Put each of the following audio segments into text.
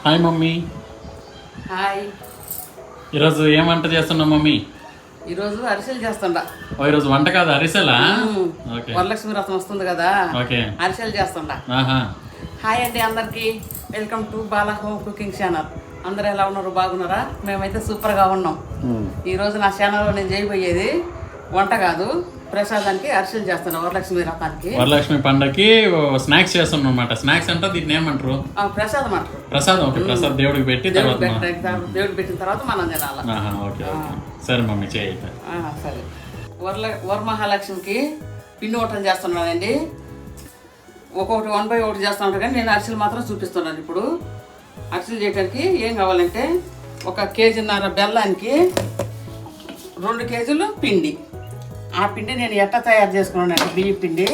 Hi mummy. Hi. ఈరోజు ఏం వంట చేస్తున్నావు మమ్మీ? ఈరోజు అరిసెలు చేస్తుండా. ఈరోజు వంట కాదు, అరిసెలా? ఓకే. వరలక్ష్మి వ్రతం వస్తుంది కదా, ఓకే, అరిసెలు చేస్తుండా. హాయ్ అండి అందరికి, welcome to Bala home cooking channel. అందరూ ఎలా ఉన్నారు? బాగున్నారా? మేమైతే సూపర్గా ఉన్నాం. ఈరోజు నా ఛానల్లో నేను చేయబోయేది వంట కాదు, ప్రసాదానికి అరిసెలు చేస్తున్నా. వరలక్ష్మి వ్రతానికి, వరలక్ష్మి పండగకి స్నాక్స్ చేస్తున్నాం అన్నమాట. స్నాక్స్ అంటే దీన్ని ఏమంటారు? ప్రసాదం అంటారు. ప్రసాదం. ఓకే, ప్రసాదం దేవుడికి పెట్టి దేవుడికి పెట్టిన తర్వాత మనం తినాలి. ఓకే, సరే మమ్మీ చేయి. సరే. వరమహాలక్ష్మికి పిండి వంటలు చేస్తున్నానండి. ఒక్కొక్కటి 1 by 1 చేస్తూ ఉంటాను, కానీ నేను అరిసెలు మాత్రం చూపిస్తున్నాను. ఇప్పుడు అరిసెలు చేయడానికి ఏం కావాలంటే 1.5 kg బెల్లానికి 2 kg పిండి. ఆ పిండి నేను ఎట్లా తయారు చేసుకున్నాను? బియ్యం పిండి,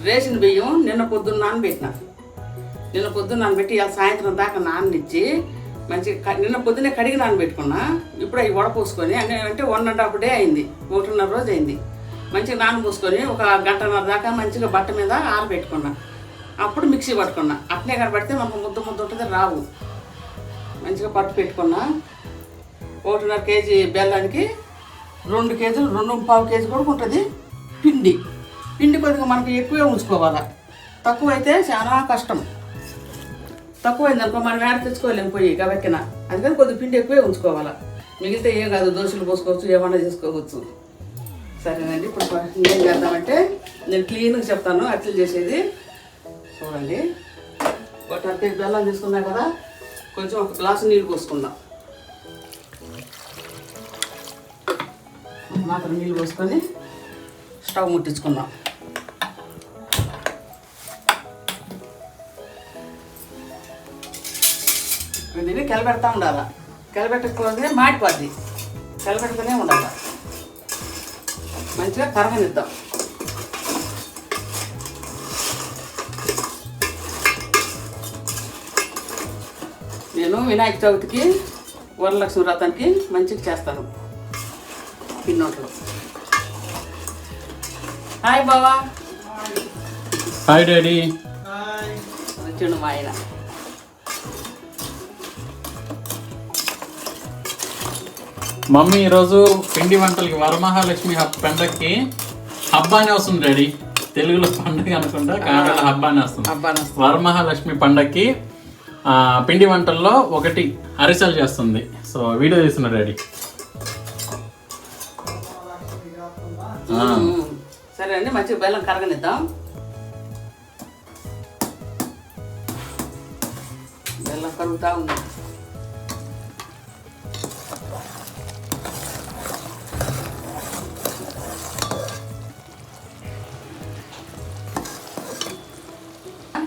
రేషన్ బియ్యం నిన్న పొద్దున్న నానబెట్టిన. నిన్న పొద్దున్న నానబెట్టి ఇలా సాయంత్రం దాకా నాననిచ్చి మంచిగా నిన్న పొద్దున్నే కడిగి నానబెట్టుకున్నా. ఇప్పుడు అవి వడపోసుకొని అంటే 1.5 day అయింది, 1.5 రోజు అయింది. మంచిగా నానబోసుకొని 1 గంటన్నర దాకా మంచిగా బట్ట మీద ఆరబెట్టుకున్నా. అప్పుడు మిక్సీ పట్టుకున్నా. అట్నే కనబడితే మనకు ముద్ద ఉంటుంది, రావు. మంచిగా పట్టు పెట్టుకున్నా. 1.5 kg బెల్లానికి 2 kg, 2.25 kg కూడా ఉంటుంది పిండి. పిండి కొద్దిగా మనకి ఎక్కువే ఉంచుకోవాలా, తక్కువ అయితే చాలా కష్టం. తక్కువైంది అనుకో మనం వేడ తెచ్చుకోలేము పోయి గబెక్కిన. అందుకని కొద్దిగా పిండి ఎక్కువే ఉంచుకోవాలా. మిగిలితే ఏం కాదు, దోశలు పోసుకోవచ్చు, ఏమన్నా చేసుకోవచ్చు. సరేనండి, ఇప్పుడు ఏం చేద్దామంటే నేను క్లీన్గా చెప్తాను అట్లా చేసేది. చూడండి, 1.5 kg బెల్లం తీసుకున్నా కదా, కొంచెం 1 గ్లాసు నీళ్ళు పోసుకుందాం. మాత్రం నీళ్ళు పోసుకొని స్టవ్ ముట్టించుకుందాం. దీన్ని కలబెడతా ఉండాలి. కలబెట్టకపోతే మాడిపోద్ది, కలబెడుతూనే ఉండాలి. మంచిగా కరగనిద్దాం. నేను వినాయక చవితికి, వరలక్ష్మి వ్రతానికి మంచిగా చేస్తాను పిన్నోట్లు. హాయ్ బావా. Hi daddy. వచ్చిండు మా ఆయన. మమ్మీ ఈరోజు పిండి వంటలకి వరమహాలక్ష్మి పండగకి హబ్బానే వస్తుంది డాడీ. తెలుగులో పండగ అనుకుంటా, కన్నడలో హబ్బానే వస్తుంది. వరమహాలక్ష్మి పండగకి పిండి వంటల్లో ఒకటి అరిసెలు చేస్తుంది. సో వీడియో తీస్తున్నా డాడీ. సరే అండి, మంచిగా బెల్లం కరగనిద్దాం. బెల్లం కరుగుతూ ఉంది.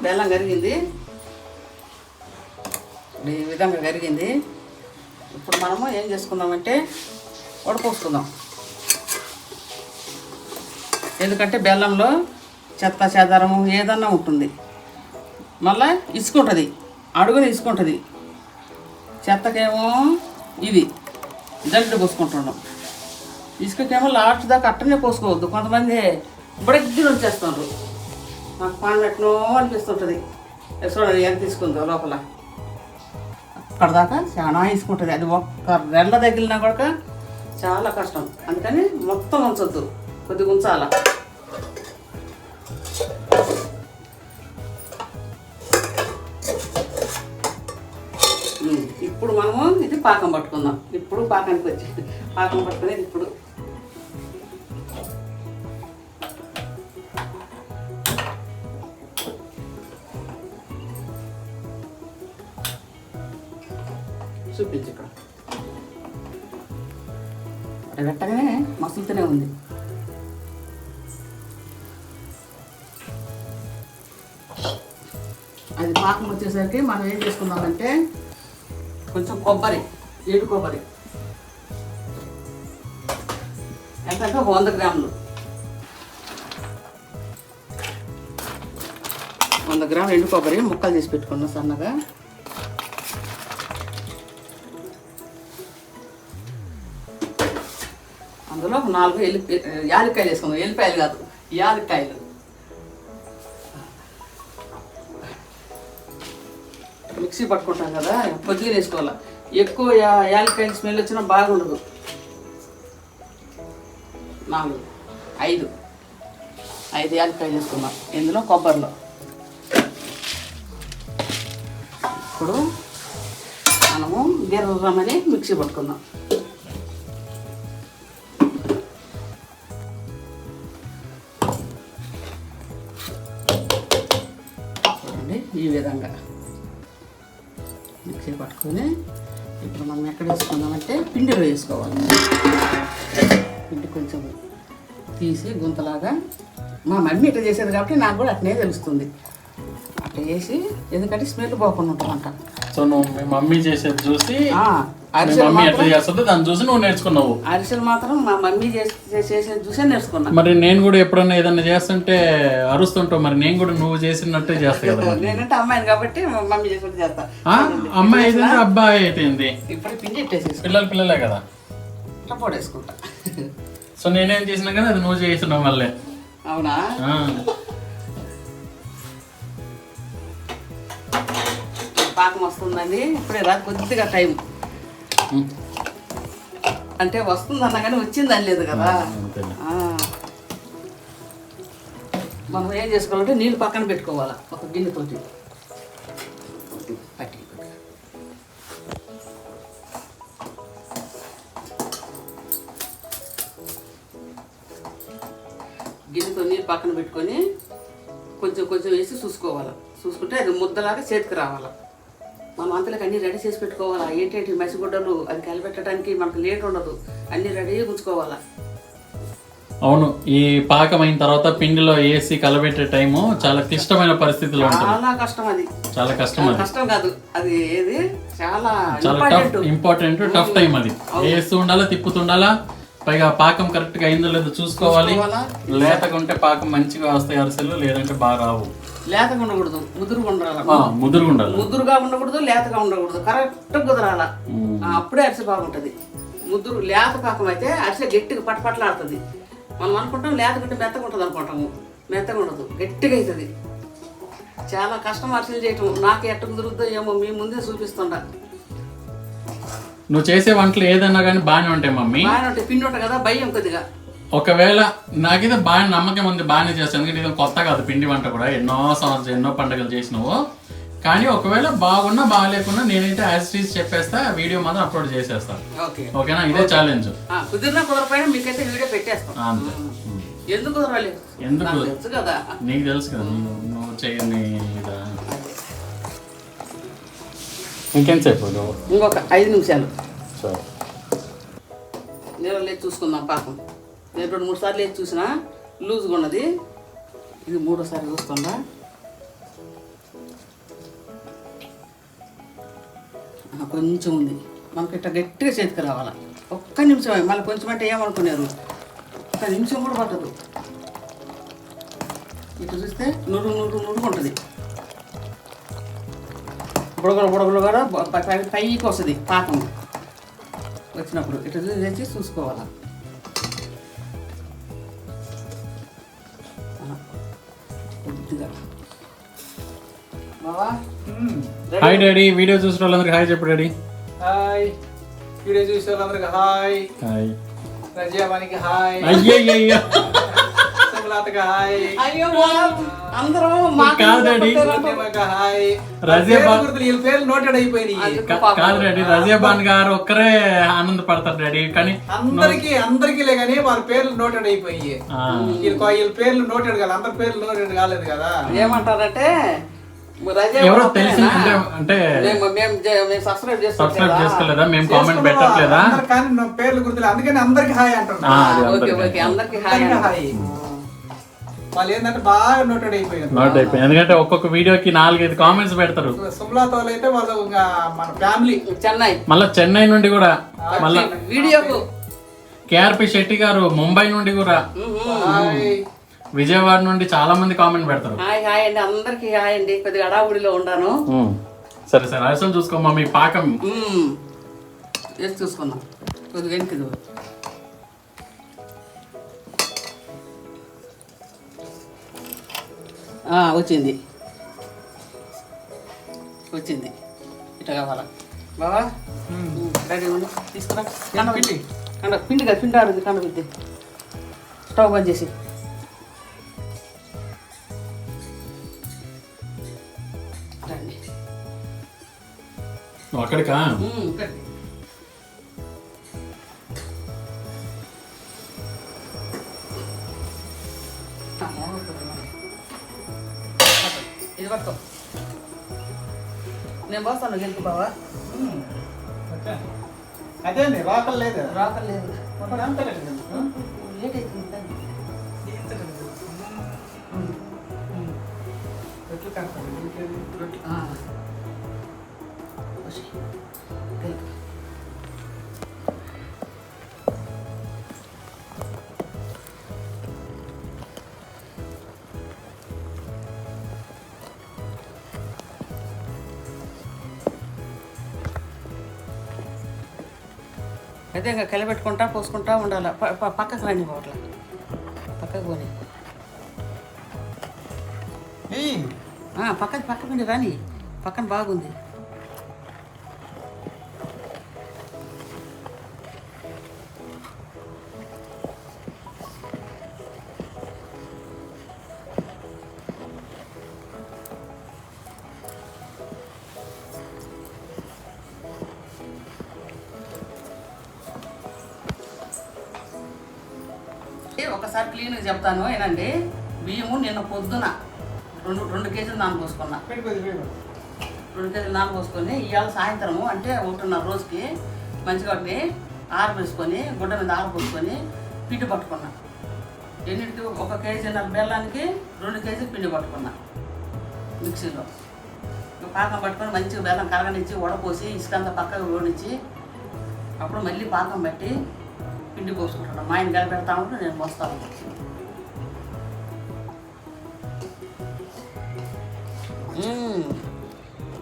బెల్లం కరిగింది, ఈ విధంగా కరిగింది. ఇప్పుడు మనము ఏం చేసుకుందామంటే వడపోసుకుందాం. ఎందుకంటే బెల్లంలో చెత్త చెదారము ఏదన్నా ఉంటుంది, మళ్ళీ ఇసుకుంటుంది, అడుగున ఇసుకుంటుంది. చెత్తకేమో ఇది జల్లు పోసుకుంటున్నాం, ఇసుకకేమో లాస్ట్ దాకా అట్టనే పోసుకోవద్దు. కొంతమంది బుడగ్గిన వచ్చేస్తున్నారు, నాకు పాన్ పెట్టనో అనిపిస్తుంటుంది. చూడండి ఎంత తీసుకుందో లోపల, అక్కడ దాకా చాలా ఇసుకుంటుంది. అది ఒక్క రెల్ల తగిలినా కూడా చాలా కష్టం. అందుకని మొత్తం ఉంచొద్దు, కొద్దిగా ఉంచాల. ఇప్పుడు మనము ఇది పాకం పట్టుకుందాం. ఇప్పుడు పాకానికి వచ్చి పాకం పట్టుకునేది. ఇప్పుడు చూపించు. ఇక్కడ అది పెట్టగానే మసులుతూనే ఉంది. అది పాకం వచ్చేసరికి మనం ఏం చేసుకుందామంటే కొంచెం కొబ్బరి, ఏడు కొబ్బరి ఎంతంటే 100 గ్రాములు, 100 గ్రాములు ఎండు కొబ్బరి ముక్కలు చేసి పెట్టుకున్నాం సన్నగా. అందులో 4 యాలక్కాయలు వేసుకుందాం. ఎల్లిపాయలు కాదు, యాలక్కాయలు. మిక్సీ పట్టుకుంటాం కదా కొద్దిగా వేసుకోవాలి. ఎక్కువ యాలక్కాయ స్మెల్ వచ్చినా బాగుండదు. 4 5 యాలక్కాయలు వేసుకున్నాం ఇందులో కొబ్బరిలో. ఇప్పుడు మనము గిర్రమని మిక్సీ పట్టుకుందాం. చూడండి ఈ విధంగా మిక్సీ పట్టుకొని ఇప్పుడు మనం ఎక్కడ వేసుకుందామంటే పిండిలో వేసుకోవాలి. పిండి కొంచెం తీసి గుంతలాగా మా మమ్మీ ఇట్లా చేసేది కాబట్టి నాకు కూడా అట్నే తెలుస్తుంది. అట్లా చేసి ఎందుకంటే స్మెల్ పోకుండా ఉంటుందంట. సో నువ్వు మీ మమ్మీ చేసేది చూసి అరిసెలు మమ్మీ ఎట్లా చేస్తుందో దాన్ని చూసి నువ్వు నేర్చుకున్నావు. అరిసెలు మాత్రం మా మమ్మీ చేసేది చూసే నేర్చుకున్నా. మరి నేను కూడా ఎప్పుడన్నా ఏదన్నా చేస్తుంటే అరుస్తుంటావు, మరి నేను కూడా నువ్వు చేసినట్టే చేస్తా కదా. నేనంటే అమ్మాయిని కాబట్టి మమ్మీ చేసినట్టు చేస్తా. అమ్మాయి అయితే అబ్బాయి అయిపోయింది. ఇప్పుడు పిండి ఇట్టేసేసి పిల్లలే కదా టపోట వేసుకుంటా. సో నేనేం చేసినా కానీ అది నువ్వు చేస్తున్నావు మళ్ళీ. అవునా? పాకం వస్తుందండి. ఇప్పుడే రాదు కొద్దిగా టైం అంటే వస్తుందన్నా కానీ వచ్చిందని లేదు కదా. మనం ఏం చేసుకోవాలంటే నీళ్ళు పక్కన పెట్టుకోవాలా ఒక గిన్నెతోటి పట్టి. గిన్నెతో నీళ్ళు పక్కన పెట్టుకొని కొంచెం కొంచెం వేసి చూసుకోవాలి. చూసుకుంటే అది ముద్దలాగా చేతికి రావాలి. మనం అంతలోకి అన్నీ రెడీ చేసి పెట్టుకోవాలా. ఏంటంటే మసిగుడ్డలు అది కలిపెట్టడానికి మనకు లేట్ ఉండదు. అన్నీ రెడీగా ఉంచుకోవాలా. అవును, ఈ పాకం అయిన తర్వాత పిండిలో వేసి కలబెట్టే టైము చాలా క్లిష్టమైన పరిస్థితిలో ఉంటుంది. చాలా కష్టం అది. చాలా కష్టం. అది కష్టం కాదు, అది ఏది చాలా ఇంపార్టెంట్ టఫ్ టైం. అది వేస్తూ ఉండాలా, తిప్పుతుండాలా. పైగా పాకం కరెక్ట్ గా అయిందో లేదో చూసుకోవాలి. లేతగా ఉంటే పాకం మంచిగా వస్తాయి అరిసెలు, లేదంటే బాగా రావు. లేతగా ఉండకూడదు, ముదురుగా ఉండాలి. ముదురుగా ఉండకూడదు, లేతగా ఉండకూడదు, కరెక్ట్ కుదరాల. అప్పుడే అరిసె బాగుంటది. ముదురు లేత పాకం అయితే అరిసె గట్టిగా పట్టపట్లాడుతుంది. మనం అనుకుంటాం లేత గట్టి మెత్తగా ఉంటుంది అనుకుంటాము. మెత్తగా ఉండదు, గట్టిగా అవుతుంది. చాలా కష్టం అరిసెలు చేయటం. నాకు ఎట్ట కుదురుద్దో ఏమో మీ ముందే చూపిస్తుండ. నువ్వు చేసే వంటలు ఏదన్నా కానీ బాగానే ఉంటాయి మమ్మీ. బాగానే ఉంటాయి. పిండి ఉంటాయి కదా, భయం కొద్దిగా. ఒకవేళ నాకైతే బాగా నమ్మకం ఉంది, బాగానే చేస్తాను. ఎందుకంటే ఇది కొత్త కాదు పిండి వంట కూడా. ఎన్నో సంవత్సరాలు ఎన్నో పండుగలు చేసినావు. కానీ ఒకవేళ బాగున్నా బాగాలేకున్నా నేనైతే యాజ్ ఇట్ ఈజ్ చెప్పేస్తా. వీడియో మాత్రం అప్లోడ్ చేసేస్తాను. ఓకేనా? ఇదే ఛాలెంజ్. కుదిరినా కుదరపోయినా మీకైతే వీడియో పెట్టేస్తాం. అంతే. ఎందుకు కుదరలేదు? ఎందుకు తెలుసు కదా, నీకు తెలుసు కదా. నువ్వు చేయని ఇంకెంతసేపు? ఇంకొక 5 నిమిషాలు. సరే, నేను లేచి చూసుకుందాం పాకం. నేను 2-3 సార్లు లేచి చూసినా లూజ్గా ఉన్నది. ఇది 3వ సారి చూస్తుందా. కొంచెం ఉంది. మనకి ఇట్లా గట్టిగా చేతికి రావాలా. ఒక్క నిమిషమే. మళ్ళీ కొంచెం అంటే ఏమనుకున్నారు, 1 నిమిషం కూడా పట్టదు. ఇట్లా చూస్తే నురుగు ఉంటుంది. బుడగలు కూడా పైకి వస్తుంది పాకం. వచ్చినప్పుడు ఇట్లా తెచ్చి చూసుకోవాలా. కొద్దిగా బావా. Hi daddy. వీడియో చూసిన వాళ్ళందరికీ హాయ్ చెప్పు డాడీ. హాయ్. వీడియో చూసే వాళ్ళందరికీ హాయ్. హాయ్. రజియాబానికి హాయ్. అయ్యయ్యో. సుమలతకి హాయ్. అయ్యో అందరూ కాదు డాడీ. హాయ్. వీళ్ళ పేర్లు నోటెడ్ అయిపోయినాయి. కాదు డాడీ, రజియాబాన్ గారు ఒక్కరే ఆనందపడతారు డాడీ. కానీ అందరికీలే కానీ వాళ్ళ పేర్లు నోటెడ్ అయిపోయి. వీళ్ళ పేర్లు నోటెడ్ కాదు, అందరి పేర్లు నోటెడ్ కాలేదు కదా. ఏమంటారంటే ఎవరో తెలిసి అంటే సబ్స్క్రైబ్ చేసుకోలేదా, మేము కామెంట్ పెట్టట్లేదా కానీ పేర్లు గుర్తులేదు. అందుకని అందరికి హాయ్ అంటారు. అందరికి హాయ్. వాళ్ళు ఏంటంటే బాగా నోటెడ్ అయిపోయారు. ఎందుకంటే ఒక్కొక్క వీడియోకి 4-5 కామెంట్స్ పెడతారు. సుమలత వాళ్ళు అయితే వాళ్ళు మన ఫ్యామిలీ చెన్నై, మళ్ళీ చెన్నై నుండి కూడా, మళ్ళీ వీడియోకు కేఆర్పి శెట్టి గారు ముంబై నుండి కూడా, విజయవాడ నుండి చాలా మంది కామెంట్ పెడతారు. హాయ్ అండి, అందరికి హాయ్ అండి. కొద్దిగా అడావుడిలో ఉన్నాను. సరే సరే, అసలు చూసుకోమ్మా మీ పాకం వేసి చూసుకున్నాం. కొద్దిగా వెనక్కి వచ్చింది. ఇట్లా కావాలా బావా రెడీ ఉండి తీసుకురా పిండి పిండి కదా పిండి ఆడుంది కండబుద్ది స్టవ్ బంద్ చేసి రండి నువ్వు అక్కడికా ఇది పట్టుకో నేను పోస్తాను గెలుపు బావా అదే అండి రాకలు లేదు రాకలేదు అంత లేదు లేట్ అవుతుంది ఎట్లు కనపడి అయితే ఇంకా కలిపెట్టుకుంటా పోసుకుంటా ఉండాలి పక్కకు రండి పోట్ల పక్కకు పోనీ పక్క పిండి రాని పక్కన బాగుంది ఒకసారి క్లీన్గా చెప్తాను ఏనండి బియ్యము నిన్న పొద్దున రెండు కేజీలు నానబోసుకున్నా 2 కేజీలు నానబోసుకొని ఇవాళ సాయంత్రము అంటే 1:30 రోజుకి మంచిగా వాటిని ఆరబేసుకొని గుడ్డ మీద ఆరబోసుకొని పిండి పట్టుకున్నా ఎన్నిటికి 1 కేజీన్నర బెల్లానికి 2 కేజీలు పిండి పట్టుకున్నా మిక్సీలో పాకం పట్టుకొని మంచిగా బెల్లం కరగనిచ్చి వడపోసి ఇసుకంతా పక్కకు ఓడించి అప్పుడు మళ్ళీ పాకం పట్టి పిండి పోసుకుంటాను మా ఆయన గల పెడతా ఉంటే నేను పోస్తాను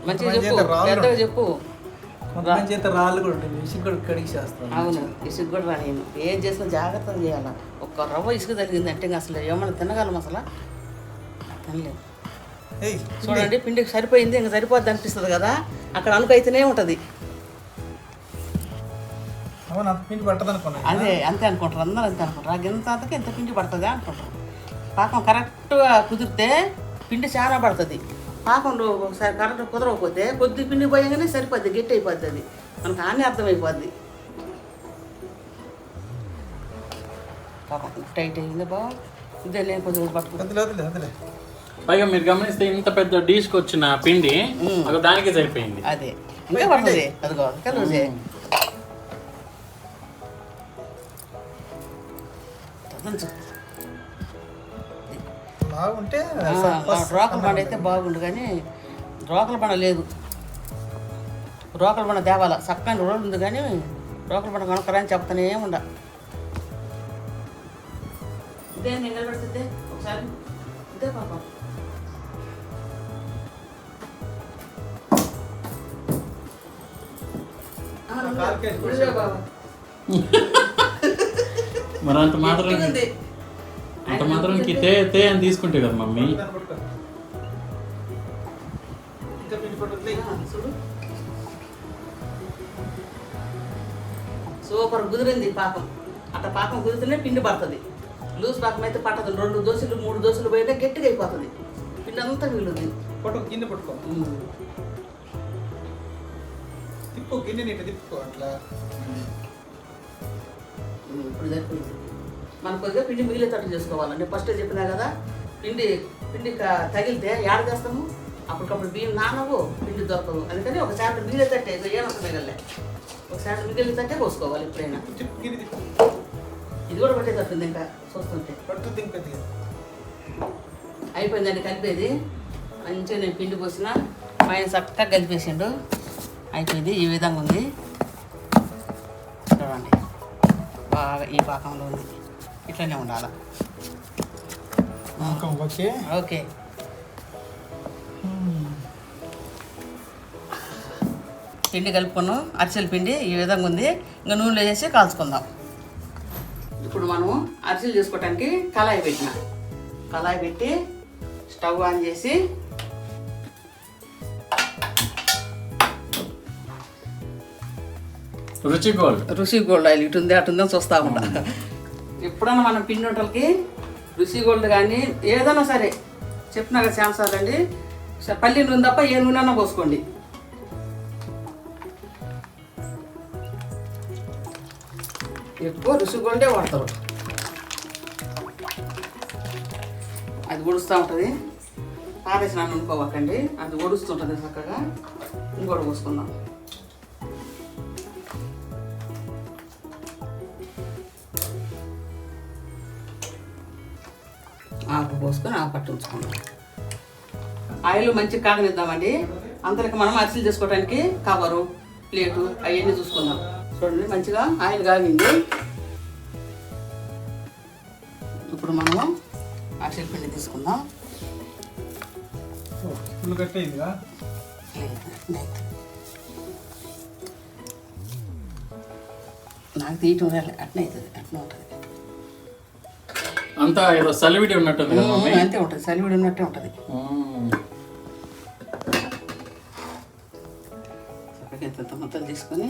మంచిగా చెప్పు పెద్దగా చెప్పు రాళ్ళు కూడా ఉంటాయి ఇసుక కూడా కడిగి చేస్తాను అవును ఇసుక కూడా రా నేను ఏం చేసినా జాగ్రత్తగా చేయాలా ఒక్క రవ్వ ఇసుక జరిగింది అంటే అసలు ఏమన్నా తినగలం అసలు తినలేదు చూడండి పిండికి సరిపోయింది ఇంకా సరిపోద్ది అనిపిస్తుంది కదా అక్కడ అనుకైతేనే ఉంటుంది పిండి పట్టదు అనుకున్నా అదే అంతే అనుకుంటారు అందరూ అంతే అనుకుంటారు గింత అంతకి ఎంత పిండి పడుతుంది అనుకుంటారు పాకం కరెక్ట్గా కుదిరితే పిండి చాలా పడుతుంది పాకం ఒకసారి కరెక్ట్ కుదరకపోతే కొద్ది పిండి పోయగానే సరిపోద్ది గట్టి అయిపోద్ది అది మనకు హాని అర్థమైపోద్ది పాపం టైట్ అయింది బా ఇదే నేను కొంచెం పట్టుకుంటాను పైగా మీరు గమనిస్తే ఇంత పెద్ద డీష్కి వచ్చిన పిండి దానికి సరిపోయింది అదే ఇంకా పడుతుంది అదిగో కదా బాగుంటే రోకల బండ అయితే బాగుండు కానీ రోకల బండ లేదు రోకల బండ తేవాల చక్కని రోడ్డు ఉంది కానీ రోకల బండ కొనకరాని చెప్తానే ఉండ ఇదే నేను నిలబెడుతుందే ఒకసారి ఇదే పాపం మరి అంత మాత్రానికి తే అని తీసుకుంటే కదా మమ్మీ సూపర్ కుదిరింది పాకం అట్లా పాకం కుదిరితేనే పిండి పడుతుంది లూజ్ పాకం అయితే పట్టదు 2 దోశలు 3 దోశలు పోయితే గట్టిగా అయిపోతుంది పిండి అంతా మిగులుతుంది గిన్నె పట్టుకో తిప్పు గిన్నె నీటి తిప్పుకో అట్లా ఇప్పుడు సరిపోయింది మనం కొద్దిగా పిండి మిగిలేటట్టు చేసుకోవాలండి ఫస్ట్ చెప్పినా కదా పిండి తగిలితే ఏడ చేస్తాము అప్పటికప్పుడు బియ్యం నానవు పిండి దొరకవు అందుకని ఒక శాతం మిగిలేటట్టే ఏమంత మిగలే ఒక శాతం మిగిలేటట్టే పోసుకోవాలి ఎప్పుడైనా ఇది కూడా పట్టేటట్టుంది ఇంకా చూస్తుంటే అయిపోయిందండి కలిపేది మంచిగా నేను పిండి పోసిన పైన చక్కగా కలిపేసిండు అయిపోయింది ఈ విధంగా ఉంది చూడండి బాగా ఈ పాకంలో ఉంది ఇట్లనే ఉండాలి ఓకే ఓకే పిండి కలుపుకున్నాం అరిసెల పిండి ఈ విధంగా ఉంది ఇంకా నూనెలో వేసి కాల్చుకుందాం ఇప్పుడు మనము అరిసెలు చేసుకోవటానికి కళాయి పెట్టిన కళాయి పెట్టి స్టవ్ ఆన్ చేసి రుచి గోల్డ్ ఆయిల్ ఇటు ఉంది అటు ఉందని చూస్తా ఉంటా. ఎప్పుడన్నా మనం పిండి వంటలకి రుచి గోల్డ్ కానీ ఏదైనా సరే చెప్పినా కదా చాలా సార్లు అండి, పల్లి నూనె తప్ప ఏ నూనె అన్నా పోసుకోండి. ఎక్కువ రుచి గోల్డే వాడతారు. అది ఒడుస్తూ ఉంటుంది, పారేసిన అనుకోవకండి, అది ఒడుస్తుంటుంది చక్కగా. ఇంకోటి పోసుకుందాం. ఆకు పోసుకొని ఆకు పట్టు ఉంచుకుందాం. ఆయిల్ మంచిగా కాగనిద్దామండి. అంతలోకి మనం అరిసెలు చేసుకోవడానికి కవరు, ప్లేటు అవన్నీ చూసుకుందాం. చూడండి మంచిగా ఆయిల్ కాగింది. ఇప్పుడు మనము అరిసెల పిండి తీసుకుందాం. నాకు తీయటం అట్నే అవుతుంది, అట్నే ఉంటుంది. అంతా ఏదో సలివిడి ఉన్నట్టుంది. అంతే ఉంటుంది, సలివిడి ఉన్నట్టే ఉంటుంది. ఎంత మొత్తం తీసుకొని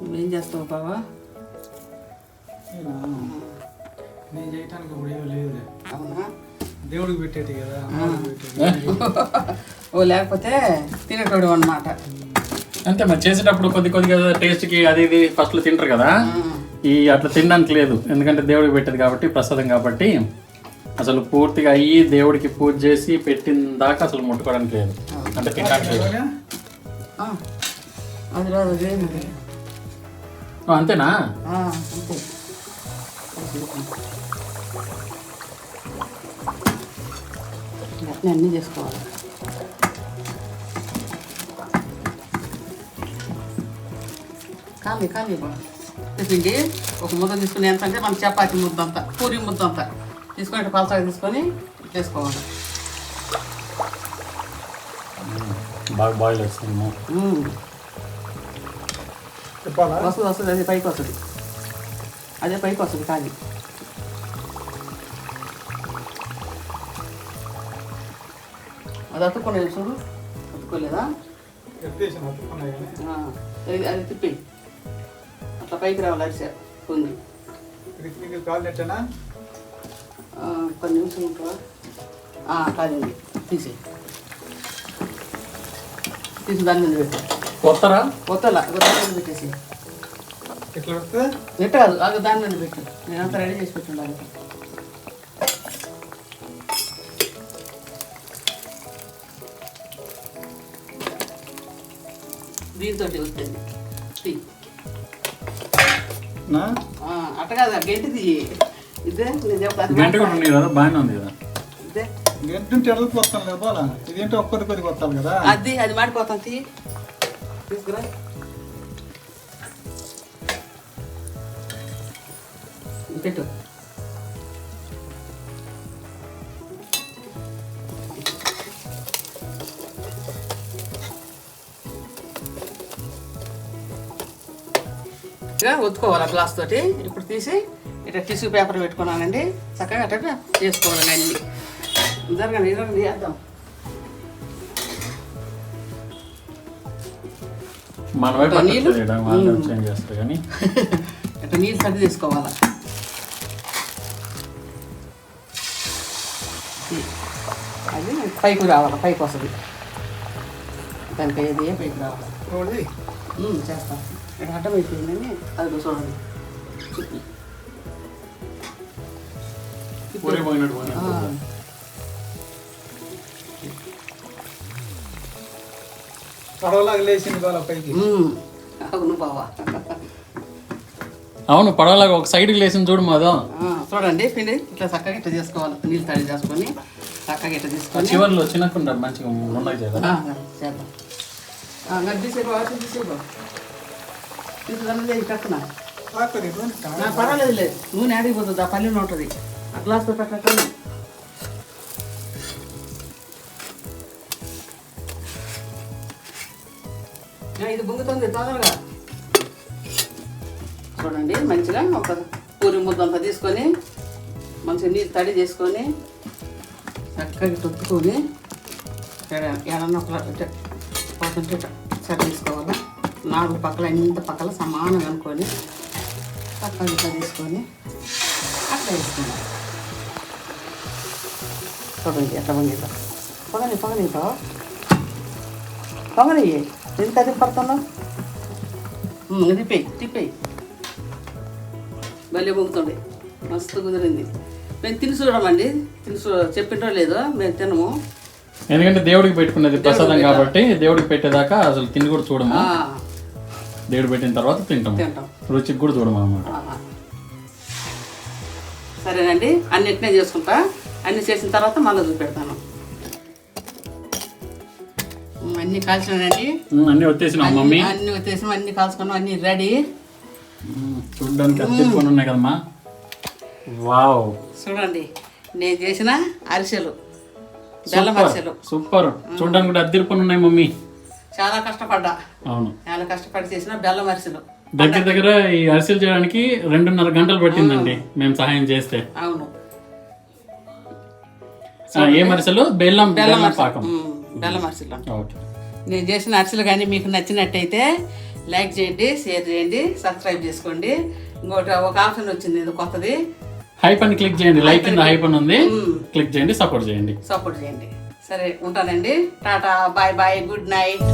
నువ్వేం చేస్తావు బావా? నేను చేయటానికి ఇప్పుడు ఏం లేదు. అవునా? దేవుడికి పెట్టేది కదా. ఓ లేకపోతే తినేటోడు అన్నమాట. అంతే మరి, చేసేటప్పుడు కొద్దిగా టేస్ట్కి అది ఇది ఫస్ట్లో తింటారు కదా, ఈ అట్లా తినడానికి లేదు. ఎందుకంటే దేవుడికి పెట్టేది కాబట్టి, ప్రసాదం కాబట్టి అసలు పూర్తిగా అయ్యి దేవుడికి పూజ చేసి పెట్టిన దాకా అసలు ముట్టుకోవడానికి లేదు, అంటే తినడానికి లేదు. అది రాదు, అంతేనా? అంతే. అన్నీ చేసుకోవాలి. కాలి పిండి ఒక ముద్ద తీసుకుని ఎంత అంటే మన చపాతి ముద్ద అంతా, పూరి ముద్ద అంతా తీసుకొని పలసగా తీసుకొని వేసుకోవాలి. బాగా బాయిల్ వస్తుంది, వస్తుంది అదే పైకి వస్తుంది, అదే పైకి వస్తుంది. కానీ అది అతుక్కోలేదు చూడు, అతుక్కోలేదా? అది తిప్పి అట్లా పైకి రావాలి. అరిసే కొంది కొన్ని నిమిషం ఉంటావా? కాదండి, తీసి దాని మీద పెట్టు. కొత్తలా దాని మీద పెట్టేసి ఎట్ట కాదు, అది దాని మీద పెట్టు. నేనంతా రెడీ చేసి పెట్టుండాలి. దీంతో వస్తుంది అట్ట కాదు, గంటిది ఇదే నేను చెప్తాను. బాగానే ఉంది కదా, ఇదే వస్తాం కదా. ఇదేంటో ఒక్కటి వస్తాం కదా, అది మాడిపోతాం. తీసుకురా. పెట్టు. ఒత్తుకోవాలి గ్లాస్ తోటి. ఇప్పుడు తీసి ఇట్లా టిష్యూ పేపర్ పెట్టుకున్నానండి, చక్కగా అట్లా చేసుకోవాలండి. అన్ని జరగండి చేద్దాం. నీళ్ళు ఇట్లా నీళ్ళు సర్ది తీసుకోవాలా. అది పైకి రావాలి, పైకి వస్తుంది. దానికి ఏది పైకి రావాలి. చేస్తాం. ఇక్కడ అడ్డం అయిపోయిందని అది చూడండి. పడవలాగా లేచింది బాగా పైకి. అవును బావా, అవును పడవలాగా ఒక సైడ్కి లేచింది చూడు మాదో. చూడండి పిండి ఇట్లా చక్కగా ఇట్లా చేసుకోవాలి. నీళ్ళు తడి చేసుకొని చక్కగా ఇట్లా తీసుకొని చివరిలో చిన్నకుండా మంచిగా ఉండదు చేద్దాం. కట్టున్నా పర్వాలేదు, లేదు నూనె ఆడిపోతుంది. ఆ పల్లె ఉంటుంది, ఆ గ్లాస్తో పెట్టకుండా ఇది బొంగుతుంది తొందరగా. చూడండి మంచిగా ఒక పూరి ముద్దంతా తీసుకొని మంచిగా నీళ్ళు తడి చేసుకొని చక్కగా తొక్కుకొని ఏడన్నా ఒక సరి తీసుకోవాలా. 4 పక్కల ఇంత పక్కల సమానంగా అనుకొని పక్కన ఇట్లా తీసుకొని అట్లా వేసుకుందాం. చూడండి ఎట్లా వంగిద్దాం. పొగని ఎంత అది పడుతున్నావు. తిప్పేయి భలే పొంగుతుంది. మస్తు కుదిరింది. మేము తిని చూడమండి, చెప్పింటో లేదో మేము తినము. ఎందుకంటే దేవుడికి పెట్టుకునేది ప్రసాదం కాబట్టి దేవుడికి పెట్టేదాకా అసలు తిని కూడా చూడము. దేవుడు పెట్టిన తర్వాత తింటాం, రుచికి కూడా చూడము అన్నమాట. సరేనండి, అన్నిటినే చేసుకుంటా. అన్ని చేసిన తర్వాత మళ్ళీ చూపెడతాను. అన్ని కాల్చినానండి, అన్ని వచ్చేసినాం మమ్మీ. అన్ని వచ్చేసినాం, అన్ని కాల్చుకున్నాం, అన్ని రెడీ. చూడడానికి అద్దెకొని ఉన్నాయి కదమ్మా. వావ్, చూడండి నేను చేసిన అరిసెలు, బెల్లం అరిసెలు. సూపర్. చూడడానికి కూడా అద్దెకొని ఉన్నాయి మమ్మీ. చాలా కష్టపడ్డా. అవును, చాలా కష్టపడి చేసిన బెల్లం అరిసెలు. దగ్గర ఈ అరిసెలు చేయడానికి 2.5 గంటలు పట్టిందండి మేము సహాయం చేస్తే. అవును. ఏం అరిసెలు? బెల్లం పాకం. బెల్లం అరిసెలు. ఓకే. నేను చేసిన అరిసెలు కానీ మీకు నచ్చినట్టయితే లైక్ చేయండి, షేర్ చేయండి, సబ్స్క్రైబ్ చేసుకోండి. ఇంకోటి ఒక ఆప్షన్ వచ్చింది, ఇది కొత్తది, హైప్ అని క్లిక్ చేయండి. లైక్ కింద హైప్ అని ఉంది, క్లిక్ చేయండి, సపోర్ట్ చేయండి. సరే ఉంటానండి. Tata, bye bye, good night.